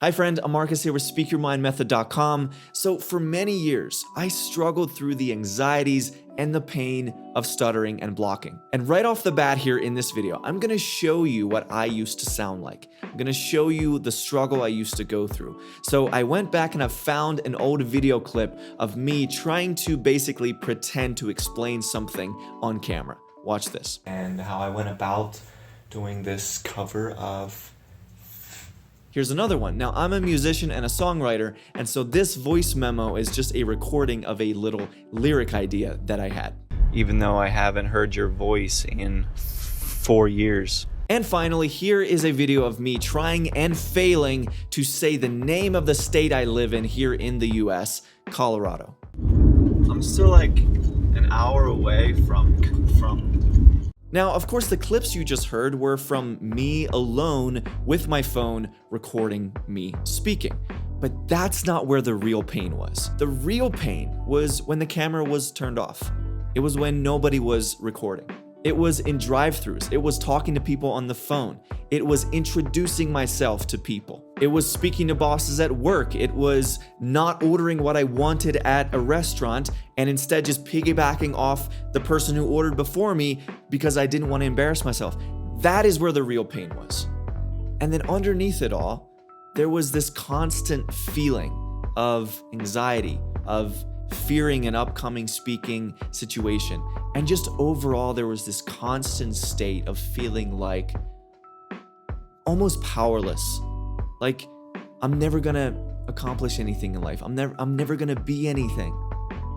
Hi friend, I'm Marcus here with SpeakYourMindMethod.com. So for many years, I struggled through the anxieties and the pain of stuttering and blocking. And right off the bat here in this video, I'm gonna show you what I used to sound like. I'm gonna show you the struggle I used to go through. So I went back and I found an old video clip of me trying to basically pretend to explain something on camera. Watch this. And how I went about doing this cover of... Here's another one. Now, I'm a musician and a songwriter, and so this voice memo is just a recording of a little lyric idea that I had. Even though I haven't heard your voice in 4 years. And finally, here is a video of me trying and failing to say the name of the state I live in here in the US, Colorado. I'm still like an hour away from... Now, of course, the clips you just heard were from me alone with my phone recording me speaking. But that's not where the real pain was. The real pain was when the camera was turned off. It was when nobody was recording. It was in drive-thrus. It was talking to people on the phone. It was introducing myself to people. It was speaking to bosses at work. It was not ordering what I wanted at a restaurant and instead just piggybacking off the person who ordered before me because I didn't want to embarrass myself. That is where the real pain was. And then underneath it all, there was this constant feeling of anxiety, of fearing an upcoming speaking situation. And just overall, there was this constant state of feeling like almost powerless. Like I'm never gonna accomplish anything in life. I'm never gonna be anything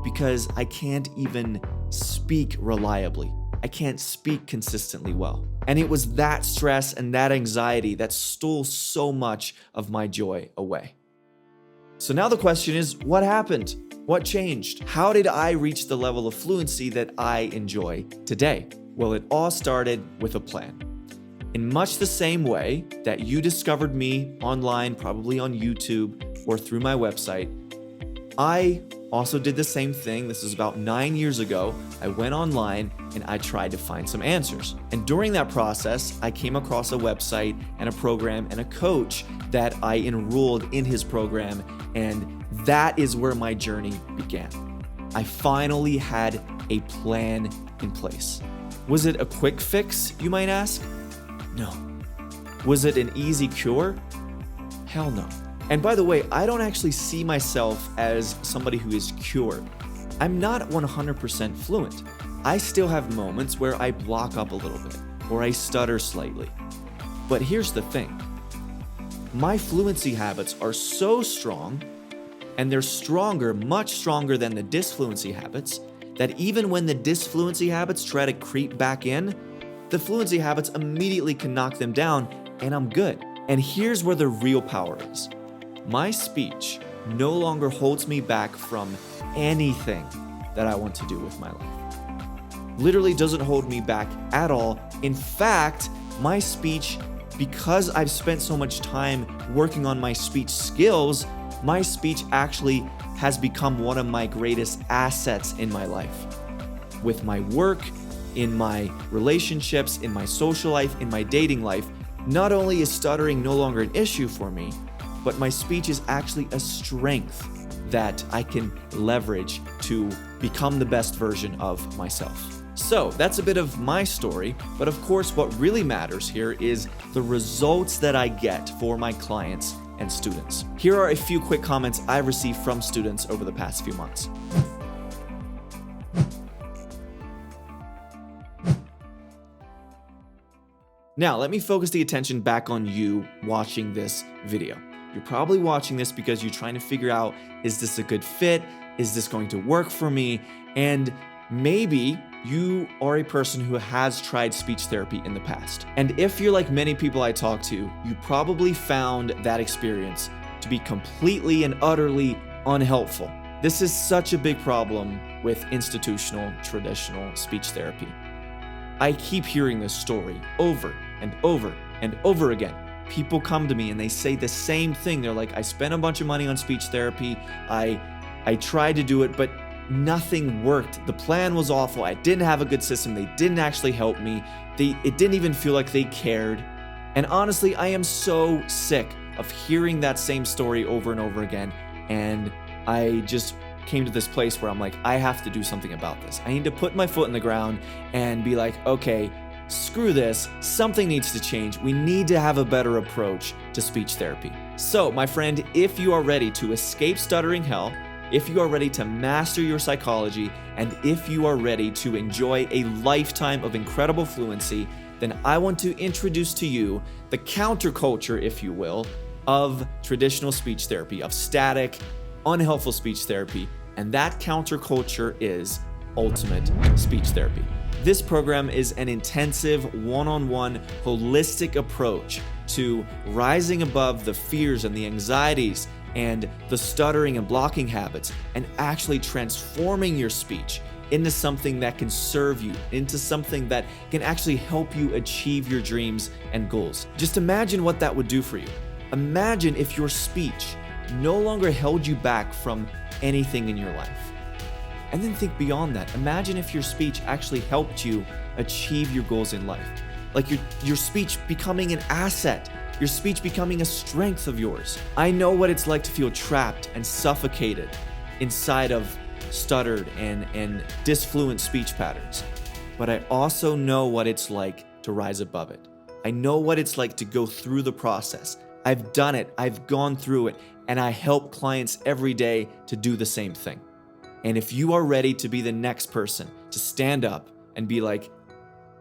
because I can't even speak reliably. I can't speak consistently well. And it was that stress and that anxiety that stole so much of my joy away. So now the question is, what happened? What changed? How did I reach the level of fluency that I enjoy today? Well, it all started with a plan. In much the same way that you discovered me online, probably on YouTube or through my website, I also did the same thing. This is about 9 years ago. I went online and I tried to find some answers. And during that process, I came across a website and a program and a coach that I enrolled in his program, and that is where my journey began. I finally had a plan in place. Was it a quick fix, you might ask? No. Was it an easy cure? Hell no. And by the way, I don't actually see myself as somebody who is cured. I'm not 100% fluent. I still have moments where I block up a little bit, or I stutter slightly. But here's the thing. My fluency habits are so strong, and they're stronger, much stronger than the disfluency habits, that even when the disfluency habits try to creep back in, the fluency habits immediately can knock them down, and I'm good. And here's where the real power is. My speech no longer holds me back from anything that I want to do with my life. Literally doesn't hold me back at all. In fact, my speech, because I've spent so much time working on my speech skills, my speech actually has become one of my greatest assets in my life. With my work, in my relationships, in my social life, in my dating life, not only is stuttering no longer an issue for me, but my speech is actually a strength that I can leverage to become the best version of myself. So that's a bit of my story, but of course what really matters here is the results that I get for my clients and students. Here are a few quick comments I've received from students over the past few months. Now, let me focus the attention back on you watching this video. You're probably watching this because you're trying to figure out, is this a good fit? Is this going to work for me? And maybe you are a person who has tried speech therapy in the past. And if you're like many people I talk to, you probably found that experience to be completely and utterly unhelpful. This is such a big problem with institutional, traditional speech therapy. I keep hearing this story over and over and over again. People come to me and they say the same thing. They're like, I spent a bunch of money on speech therapy. I tried to do it, but nothing worked. The plan was awful. I didn't have a good system. They didn't actually help me. It didn't even feel like they cared. And honestly, I am so sick of hearing that same story over and over again. And I just came to this place where I'm like, I have to do something about this. I need to put my foot in the ground and be like, okay, screw this. Something needs to change. We need to have a better approach to speech therapy. So, my friend, if you are ready to escape stuttering hell, if you are ready to master your psychology, and if you are ready to enjoy a lifetime of incredible fluency, then I want to introduce to you the counterculture, if you will, of traditional speech therapy, of static, unhelpful speech therapy, and that counterculture is ultimate speech therapy. This program is an intensive, one-on-one, holistic approach to rising above the fears and the anxieties and the stuttering and blocking habits, and actually transforming your speech into something that can serve you, into something that can actually help you achieve your dreams and goals. Just imagine what that would do for you. Imagine if your speech no longer held you back from anything in your life. And then think beyond that. Imagine if your speech actually helped you achieve your goals in life. Like your speech becoming an asset, your speech becoming a strength of yours. I know what it's like to feel trapped and suffocated inside of stuttered and disfluent speech patterns. But I also know what it's like to rise above it. I know what it's like to go through the process. I've done it, I've gone through it, and I help clients every day to do the same thing. And if you are ready to be the next person to stand up and be like,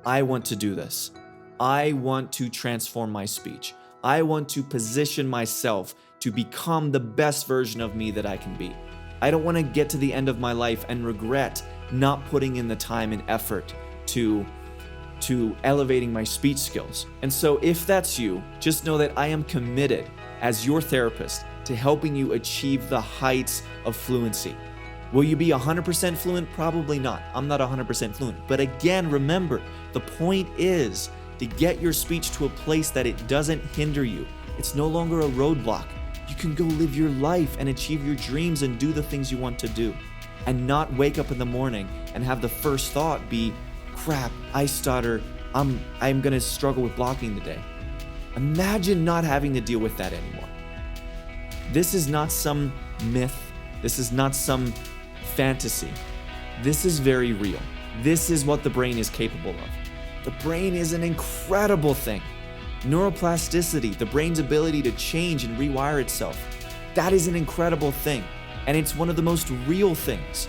I want to do this. I want to transform my speech. I want to position myself to become the best version of me that I can be. I don't want to get to the end of my life and regret not putting in the time and effort to elevating my speech skills. And so if that's you, just know that I am committed as your therapist to helping you achieve the heights of fluency. Will you be 100% fluent? Probably not. I'm not 100% fluent. But again, remember, the point is to get your speech to a place that it doesn't hinder you. It's no longer a roadblock. You can go live your life and achieve your dreams and do the things you want to do, and not wake up in the morning and have the first thought be, crap, I stutter. I'm gonna struggle with blocking today. Imagine not having to deal with that anymore. This is not some myth. This is not some fantasy. This is very real. This is what the brain is capable of. The brain is an incredible thing. Neuroplasticity, the brain's ability to change and rewire itself, that is an incredible thing. And it's one of the most real things.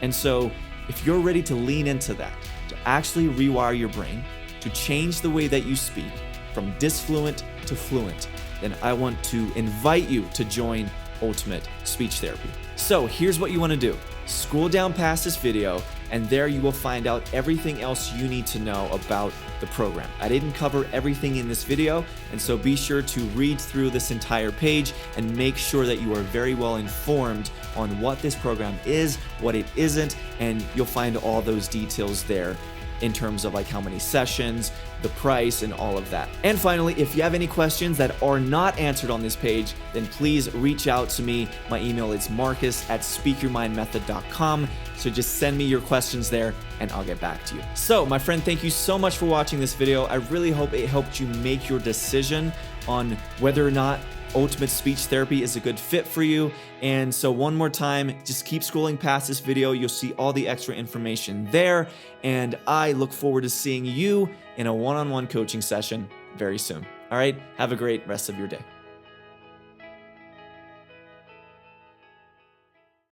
And so if you're ready to lean into that, to actually rewire your brain, to change the way that you speak from disfluent to fluent, then I want to invite you to join Ultimate Speech Therapy. So here's what you want to do. Scroll down past this video, and there you will find out everything else you need to know about the program. I didn't cover everything in this video, and so be sure to read through this entire page and make sure that you are very well informed on what this program is, what it isn't, and you'll find all those details there in terms of like how many sessions, the price, and all of that. And finally, if you have any questions that are not answered on this page, then please reach out to me. My email is marcus@speakyourmindmethod.com. So just send me your questions there and I'll get back to you. So my friend, thank you so much for watching this video. I really hope it helped you make your decision on whether or not Ultimate Speech Therapy is a good fit for you. And so one more time, just keep scrolling past this video. You'll see all the extra information there. And I look forward to seeing you in a one-on-one coaching session very soon. All right, have a great rest of your day.